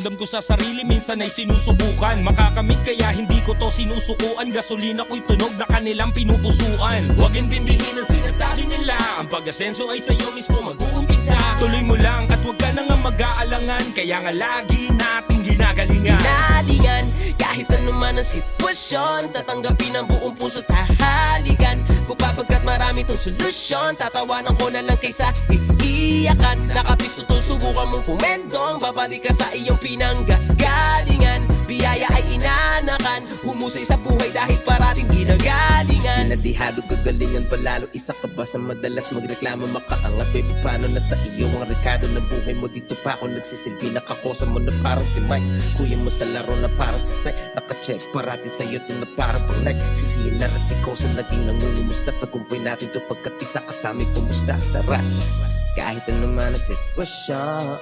Dam ko sa sarili, minsan ay sinusubukan makakamit kaya hindi ko to sinusukuan. Gasolina ko'y tunog na kanilang pinupusuan. Huwag intindihin ang sinasabi nila, ang pag-asenso ay sa'yo mismo mag-uumpisa. Tuloy mo lang at huwag ka na nga mag-aalangan, kaya nga lagi nating ginagalingan. Ginalingan, kahit ano man ang sitwasyon, tatanggapin ang buong puso't hahalikan ko pagkat marami tong solusyon. Tatawanan ko na lang kaysa iiyakan. Nakapisto tong subukan mong pumendong, babalik ka sa iyong pinanggagalingan. Biyaya ay inanakan, humusay sa buhay dahil parating ginagalingan. Pinadihado kagalingan palalo, isa ka ba sa madalas magreklamo? Makaangat may paano na sa iyo ang rekado ng buhay mo? Dito pa ako nagsisilbi, nakakosa mo na parang si Mike. Kuya mo sa laro na parang si Sai, nakacheck parati sa'yo to na parang pang like. Si Silar at si Kosa naging nangungumusta, tagumpay natin to pagkat isa kasami kumusta. Tara, kahit ano man ang sitwasyon,